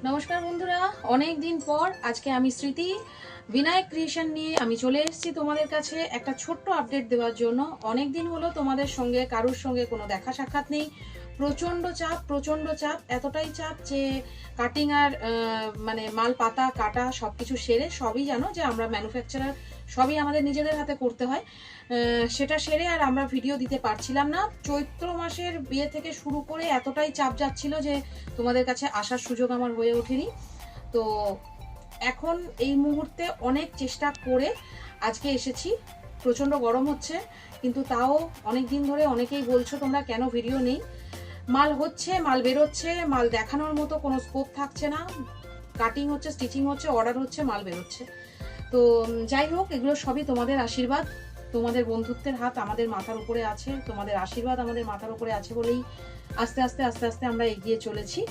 নমস্কার বন্ধুরা, অনেক দিন পর আজকে আমি স্মৃতি বিনায়ক ক্রিয়েশন নিয়ে আমি চলে এসেছি তোমাদের কাছে একটা ছোট্ট আপডেট দেওয়ার জন্য। অনেক দিন হলো তোমাদের সঙ্গে কারুর সঙ্গে কোনো দেখা সাক্ষাৎ নেই। প্রচণ্ড চাপ, এতটাই চাপ যে কাটিং আর মানে মাল পাতা কাটা সব কিছু সেরে, সবই জানো যে আমরা ম্যানুফ্যাকচারার, সবই আমাদের নিজেদের হাতে করতে হয়। সেটা সেরে আর আমরা ভিডিও দিতে পারছিলাম না। চৈত্র মাসের বিয়ে থেকে শুরু করে এতটাই চাপ যাচ্ছিল যে তোমাদের কাছে আসার সুযোগ আমার হয়ে ওঠেনি। তো এখন এই মুহূর্তে অনেক চেষ্টা করে আজকে এসেছি। প্রচণ্ড গরম হচ্ছে, কিন্তু তাও অনেক দিন ধরে অনেকেই বলছো তোমরা কেন ভিডিও নেই। মাল হচ্ছে, মাল বেরোচ্ছে, মাল দেখানোর মতো কোনো স্কোপ থাকছে না। কাটিং হচ্ছে, স্টিচিং হচ্ছে, অর্ডার হচ্ছে, মাল বেরোচ্ছে। তো যাই হোক, এগুলো সবই তোমাদের আশীর্বাদ, তোমাদের বন্ধুত্বের হাত আমাদের মাথার উপরে আছে, তোমাদের আশীর্বাদ আমাদের মাথার উপরে আছে বলেই আস্তে আস্তে আস্তে আস্তে আমরা এগিয়ে চলেছি।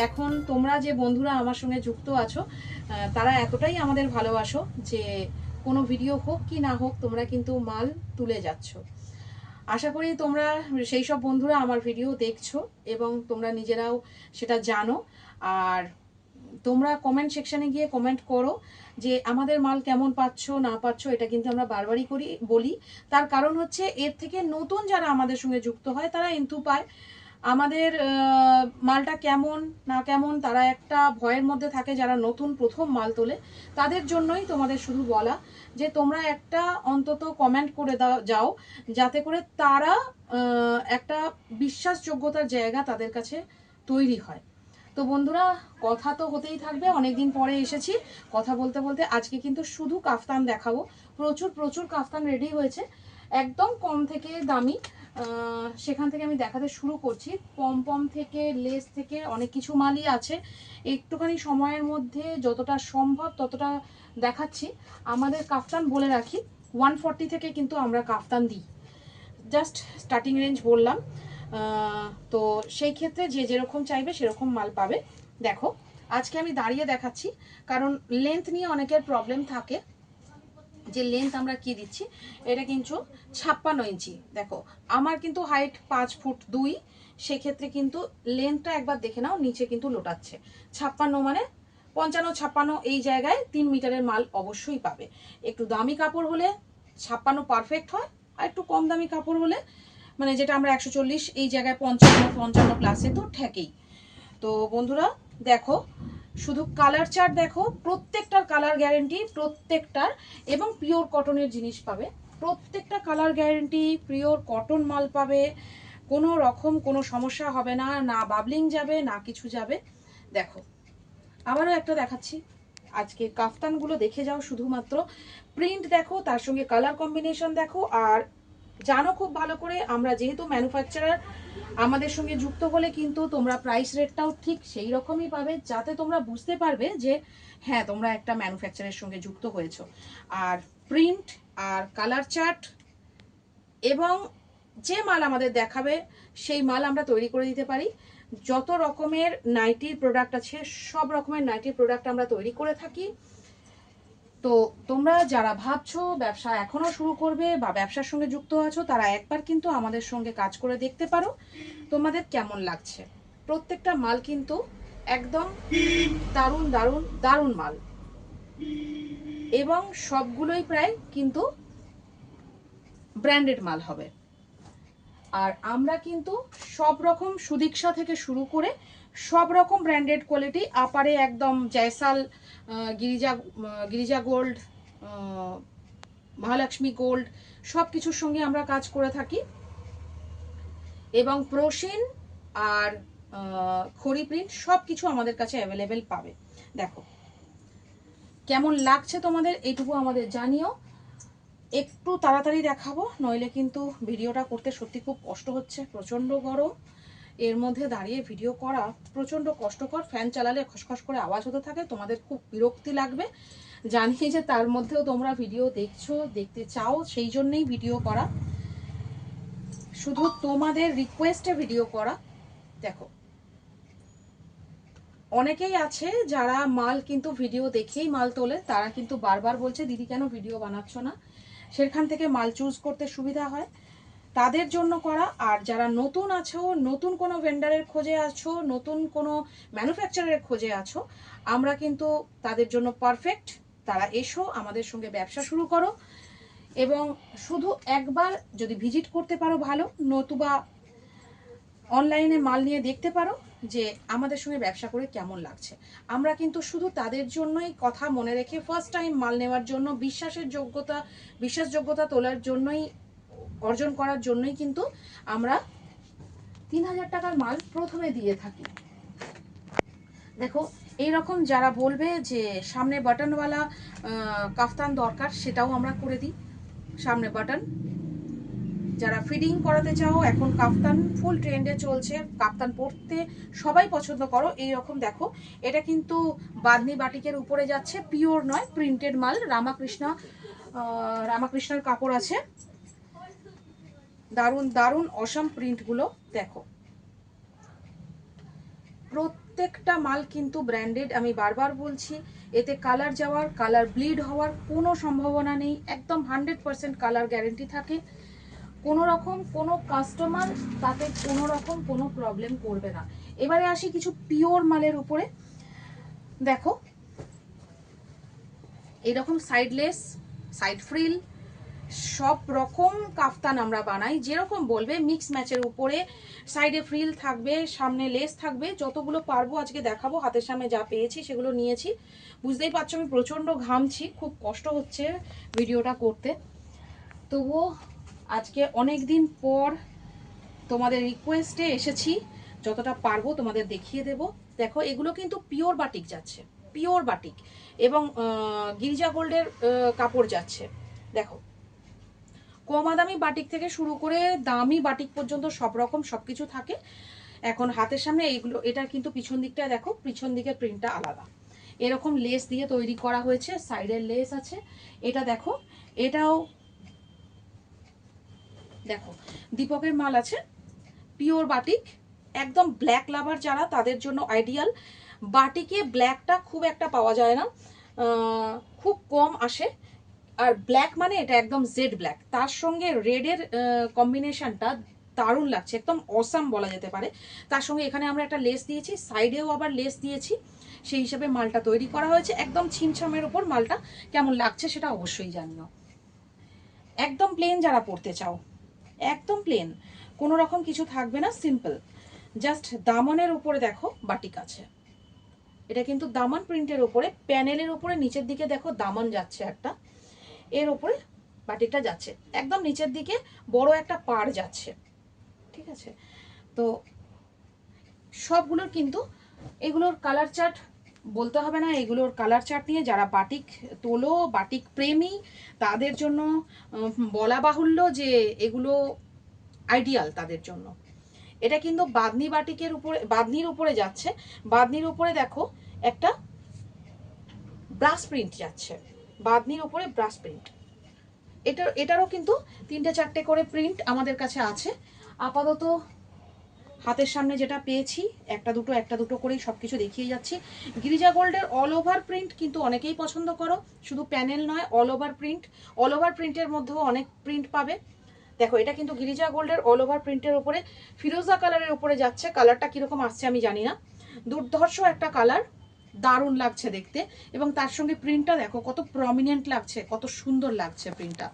এখন তোমরা যে বন্ধুরা আমার সঙ্গে যুক্ত আছো, তারা এতটাই আমাদের ভালোবাসো যে কোনো ভিডিও হোক কি না হোক তোমরা কিন্তু মাল তুলে যাচ্ছ। আশা করি তোমরা সেই সব বন্ধুরা আমার ভিডিও দেখছো এবং তোমরা নিজেরাও সেটা জানো। আর তোমরা কমেন্ট সেকশনে গিয়ে কমেন্ট করো যে আমাদের মাল কেমন পাচ্ছ না পাচ্ছ। এটা কিন্তু আমরা বারবারই বলি। তার কারণ হচ্ছে এর থেকে নতুন যারা আমাদের সঙ্গে যুক্ত হয় তারা ইনটু পায় আমাদের মালটা কেমন না কেমন। তারা একটা ভয়ের মধ্যে থাকে, যারা নতুন প্রথম মাল তোলে তাদের জন্যই তোমাদের শুধু বলা যে তোমরা একটা অন্তত কমেন্ট করে যাও, যাতে করে তারা একটা বিশ্বাসযোগ্যতার জায়গা তাদের কাছে তৈরি হয়। তো বন্ধুরা, কথা তো হতেই থাকবে, অনেকদিন পরে এসেছি। কথা বলতে বলতে আজকে কিন্তু শুধু কাফতান দেখাবো। প্রচুর প্রচুর কাফতান রেডি হয়েছে, একদম কম থেকে দামি। সেখান থেকে আমি দেখাতে শুরু করছি। পম থেকে লেস থেকে অনেক কিছু মালই আছে। একটুখানি সময়ের মধ্যে যতটা সম্ভব ততটা দেখাচ্ছি। আমাদের কাফতান বলে রাখি 140 থেকে কিন্তু আমরা কাফতান দিই, জাস্ট স্টার্টিং রেঞ্জ বললাম। তো সেই ক্ষেত্রে যে যেরকম চাইবে সেরকম মাল পাবে। দেখো, আজকে আমি দাঁড়িয়ে দেখাচ্ছি কারণ লেন্থ নিয়ে অনেকের প্রবলেম থাকে যে লেন্থ আমরা কি দিচ্ছি। এটা কিন্তু 56 ইঞ্চি। দেখো, আমার কিন্তু হাইট 5 ফুট 2, সেক্ষেত্রে কিন্তু লেন্থটা একবার দেখে নাও, নিচে কিন্তু লোটাচ্ছে 56, মানে 55-56 এই জায়গায় 3 মিটারের মাল অবশ্যই পাবে। একটু দামি কাপড় হলে 56 পারফেক্ট হয়, আর একটু কম দামি কাপড় হলে মানে যেটা আমরা 140 এই জায়গায় 55 প্লাসে তো ঠেকেই। তো বন্ধুরা দেখো, শুধু কালার চার্ট দেখো, প্রত্যেকটার কালার গ্যারেন্টি, প্রত্যেকটার, এবং পিওর কটনের জিনিস পাবে। প্রত্যেকটা কালার গ্যারেন্টি, পিওর কটন মাল পাবে। কোনো রকম কোনো সমস্যা হবে না, না বাবলিং যাবে না কিছু যাবে। দেখো, আবারও একটা দেখাচ্ছি। আজকে কাফতানগুলো দেখে যাও, শুধুমাত্র প্রিন্ট দেখো, তার সঙ্গে কালার কম্বিনেশন দেখো। আর জানো খুব ভালো করে, আমরা যেহেতু ম্যানুফ্যাকচারার, আমাদের সঙ্গে যুক্ত হলে কিন্তু তোমরা প্রাইস রেটটাও ঠিক সেই রকমই পাবে, যাতে তোমরা বুঝতে পারবে যে হ্যাঁ, তোমরা একটা ম্যানুফ্যাকচারের সঙ্গে যুক্ত হয়েছো। আর প্রিন্ট আর কালার চার্ট এবং যে মাল আমাদের দেখাবে সেই মাল আমরা তৈরি করে দিতে পারি। যত রকমের নাইটির প্রোডাক্ট আছে সব রকমের নাইটির প্রোডাক্ট আমরা তৈরি করে থাকি। তো তোমরা যারা ভাবছো ব্যবসা এখনো শুরু করবে বা ব্যবসার সঙ্গে যুক্ত আছো, তারা একবার কিন্তু আমাদের সঙ্গে কাজ করে দেখতে পারো, তোমাদের কেমন লাগছে। প্রত্যেকটা মাল কিন্তু একদম দারুণ দারুণ দারুণ মাল, এবং সবগুলোই প্রায় কিন্তু ব্র্যান্ডেড মাল হবে। আর আমরা কিন্তু সব রকম সুদীক্ষা থেকে শুরু করে সব রকম ব্র্যান্ডেড কোয়ালিটি, আপারে একদম জয়সাল, গিরিজা গোল্ড, মহালক্ষ্মী গোল্ড, সব কিছুর সঙ্গে আমরা কাজ করে থাকি। এবং প্রোশিন আর খড়ি প্রিন্ট সব কিছু আমাদের কাছে অ্যাভেলেবেল পাবে। দেখো কেমন লাগছে তোমাদের, এইটুকু আমাদের জানিও। একটু তাড়াতাড়ি দেখাবো, নইলে কিন্তু ভিডিওটা করতে সত্যি খুব কষ্ট হচ্ছে। প্রচণ্ড গরম, এর মধ্যে দাঁড়িয়ে ভিডিও করা প্রচণ্ড কষ্টকর। ফ্যান চালালে খসখস করে আওয়াজ হতে থাকে, তোমাদের খুব বিরক্তি লাগবে জানি, যে তার মধ্যেও তোমরা ভিডিও দেখছো, দেখতে চাও, সেই জন্যই ভিডিও করা, শুধু তোমাদের রিকোয়েস্টে ভিডিও করা। দেখো, অনেকেই আছে যারা মাল কিন্তু ভিডিও দেখেই মাল তোলে, তারা কিন্তু বারবার বলছে দিদি কেন ভিডিও বানাচ্ছ না, সেখান থেকে মাল চুজ করতে সুবিধা হয়। তাদের জন্য করা। আর যারা নতুন আছো, নতুন কোনো ভেন্ডারের খোঁজে আছো, নতুন কোনো ম্যানুফ্যাকচারারের খোঁজে আছো, আমরা কিন্তু তাদের জন্য পারফেক্ট। তারা এসো, আমাদের সঙ্গে ব্যবসা শুরু করো, এবং শুধু একবার যদি ভিজিট করতে পারো ভালো, নতুবা অনলাইনে মাল নিয়ে দেখতে পারো যে আমাদের সঙ্গে ব্যবসা করে কেমন লাগছে। আমরা কিন্তু শুধু তাদের জন্যই, কথা মনে রেখে, ফার্স্ট টাইম মাল নেওয়ার জন্য, বিশ্বাসযোগ্যতা তোলার জন্যই, অর্জন করার জন্যই কিন্তু আমরা 3000 টাকার মাল প্রথমে দিয়ে থাকি। দেখো, এইরকম যারা বলবে যে সামনে বাটনওয়ালা কাফতান দরকার, সেটাও আমরা করে দিই। সামনে বাটন, যারা ফিডিং করাতে চাও, এখন কাফতান ফুল ট্রেন্ডে চলছে, কাফতান পরতে সবাই পছন্দ করো। এই রকম দেখো, এটা কিন্তু বাদনি বাটিকের উপরে যাচ্ছে, পিওর নয়, প্রিন্টেড মাল। রামাকৃষ্ণার কাপড় আছে, দারুণ দারুণ অসম প্রিন্টগুলো দেখো। প্রত্যেকটা মাল কিন্তু ব্র্যান্ডেড, আমি বারবার বলছি। এতে কালার যাওয়ার, কালার ব্লিড হওয়ার কোনো সম্ভাবনা নেই, একদম 100% কালার গ্যারেন্টি থাকে। কোনো রকম কোনো কাস্টমার তাতে কোনো রকম কোনো প্রবলেম করবে না। এবারে আসি কিছু পিওর মালের উপরে। দেখো, এরকম সাইডলেস, সাইড ফ্রিল, সব রকম কাফতান আমরা বানাই। যেরকম বলবে, মিক্স ম্যাচের উপরে সাইডে ফ্রিল থাকবে, সামনে লেস থাকবে। যতগুলো পারবো আজকে দেখাবো, হাতের সামনে যা পেয়েছি সেগুলো নিয়েছি। বুঝতেই পারছো আমি প্রচণ্ড ঘামছি, খুব কষ্ট হচ্ছে ভিডিওটা করতে। তবুও আজকে অনেক দিন পর তোমাদের রিকোয়েস্টে এসেছি, যতটা পারবো তোমাদের দেখিয়ে দেব। দেখো, এগুলো কিন্তু পিওর বাটিক যাচ্ছে, পিওর বাটিক, এবং গিরিজা গোল্ডের কাপড় যাচ্ছে। দেখো, কমাদামি বাটিক থেকে শুরু করে দামি বাটিক পর্যন্ত সব রকম সবকিছু থাকে। এখন হাতের সামনে এইগুলো, এটা কিন্তু পিছন দিকটা দেখো, পিছন দিকের প্রিন্টটা আলাদা, এরকম লেস দিয়ে তৈরি করা হয়েছে, সাইডের লেস আছে। এটা দেখো, এটাও দেখো দীপকের মাল আছে, পিওর বাটিক, একদম ব্ল্যাক লাভার যারা, তাদের জন্য আইডিয়াল। বাটিকে ব্ল্যাকটা খুব একটা পাওয়া যায় না, খুব কম আসে। আর ব্ল্যাক মানে এটা একদম জেড ব্ল্যাক, তার সঙ্গে রেডের কম্বিনেশনটা দারুণ লাগছে, একদম অসাম বলা যেতে পারে। তার সঙ্গে এখানে আমরা একটা লেস দিয়েছি, সাইডেও আবার লেস দিয়েছি, সেই হিসাবে মালটা তৈরি করা হয়েছে। একদম ছিমছামের উপর মালটা কেমন লাগছে সেটা অবশ্যই জানিও। একদম প্লেন যারা পরতে চাও, একদম প্লেন, কোনো রকম কিছু থাকবে না, সিম্পল। জাস্ট দামনের উপরে দেখো বাটিক আছে, এটা কিন্তু দামন প্রিন্টের উপরে, প্যানেলের উপরে নিচের দিকে দেখো দামন যাচ্ছে একটা, এর উপরে বাটিকটা যাচ্ছে, একদম নিচের দিকে বড় একটা পাড় যাচ্ছে, ঠিক আছে। তো সবগুলোর কিন্তু, এগুলোর কালার চার্ট বলতে হবে না, এগুলোর কালার চার্ট নিয়ে যারা বাটিক তোলো, বাটিক প্রেমী, তাদের জন্য বলা বাহুল্য যে এগুলো আইডিয়াল তাদের জন্য। এটা কিন্তু বাদনি বাটিকের উপরে, বাদনির উপরে যাচ্ছে। বাদনির উপরে দেখো একটা ব্রাশ প্রিন্ট যাচ্ছে, বাদনির উপরে ব্রাশ প্রিন্ট। এটারও কিন্তু 3-4টে করে প্রিন্ট আমাদের কাছে আছে। আপাতত হাতের সামনে যেটা পেয়েছি, একটা দুটো করেই সবকিছু দেখিয়ে যাচ্ছি। গিরিজা গোল্ডের অল ওভার প্রিন্ট কিন্তু অনেকেই পছন্দ করো, শুধু প্যানেল নয়, all over print. All over প্রিন্টের মধ্যেও অনেক প্রিন্ট পাবে। দেখো, এটা কিন্তু গিরিজা গোল্ডের অল ওভার প্রিন্টের উপরে ফিরোজা কালারের উপরে যাচ্ছে। কালারটা কিরকম আসছে আমি জানি না, দুর্ধর্ষ একটা কালার, দারুণ লাগছে দেখতে। এবং তার সঙ্গে প্রিন্টটা দেখো কত প্রমিনেন্ট লাগছে, কত সুন্দর লাগছে প্রিন্টটা।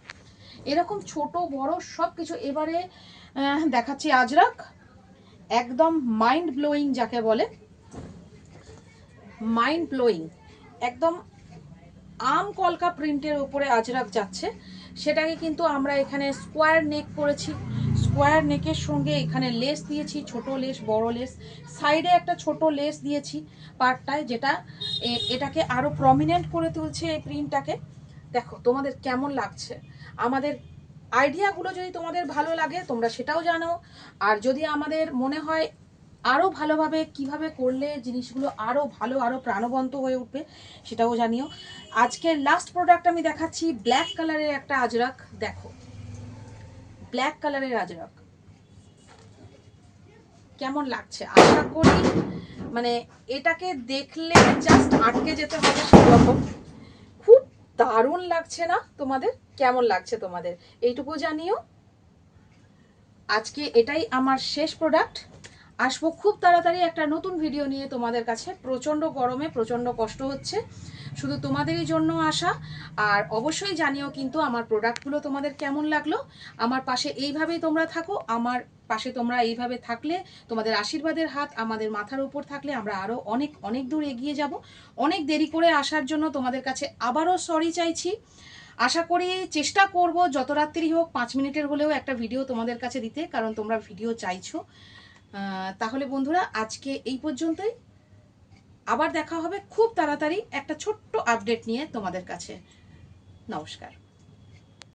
এরকম ছোট বড় সব কিছু। এবারে দেখাচ্ছি আজরাক, একদম মাইন্ড ব্লোয়িং যাকে বলে, মাইন্ড ব্লোয়িং, একদম আম কলকা প্রিন্টের উপরে আজরাক যাচ্ছে। সেটাকে কিন্তু আমরা এখানে স্কোয়ার নেক করেছি, স্কোয়ার নেকের সঙ্গে এখানে লেস দিয়েছি, ছোট লেস বড় লেস, সাইডে একটা ছোট লেস দিয়েছি পার্টটায়, যেটা এটাকে আরো প্রমিনেন্ট করে তুলছে এই প্রিন্টটাকে। দেখো তোমাদের কেমন লাগছে, আমাদের আইডিয়াগুলো যদি তোমাদের ভালো লাগে তোমরা সেটাও জানো, আর যদি আমাদের মনে হয় আরও ভালোভাবে কিভাবে করলে জিনিসগুলো আরও ভালো, আরও প্রাণবন্ত হয়ে উঠবে, সেটাও জানিও। আজকের লাস্ট প্রোডাক্ট আমি দেখাচ্ছি, ব্ল্যাক কালারের একটা আজরাক। দেখো, ব্ল্যাক কালারের আজরাক কেমন লাগছে, আশা করি মানে এটাকে দেখলে জাস্ট আটকে যেতে হবে সেরকম। খুব দারুণ লাগছে না তোমাদের? কেমন লাগছে তোমাদের এইটুকু জানিও। আজকে এটাই আমার শেষ প্রোডাক্ট। আসবো খুব তাড়াতাড়ি একটা নতুন ভিডিও নিয়ে তোমাদের কাছে। প্রচণ্ড গরমে প্রচণ্ড কষ্ট হচ্ছে, শুধু তোমাদেরই জন্য আসা। আর অবশ্যই জানিও কিন্তু আমার প্রোডাক্টগুলো তোমাদের কেমন লাগলো। আমার পাশে এইভাবেই তোমরা থাকো, আমার পাশে তোমরা এইভাবে থাকলে, তোমাদের আশীর্বাদের হাত আমাদের মাথার উপর থাকলে আমরা আরও অনেক অনেক দূর এগিয়ে যাব। অনেক দেরি করে আসার জন্য তোমাদের কাছে আবারও সরি চাইছি। আশা করি চেষ্টা করব যত রাত্রি হোক 5 মিনিটের হলেও একটা ভিডিও তোমাদের কাছে দিতে, কারণ তোমরা ভিডিও চাইছো। তাহলে বন্ধুরা আজকে এই পর্যন্তই। আবার দেখা হবে খুব তাড়াতাড়ি একটা ছোট্ট আপডেট নিয়ে তোমাদের কাছে। নমস্কার।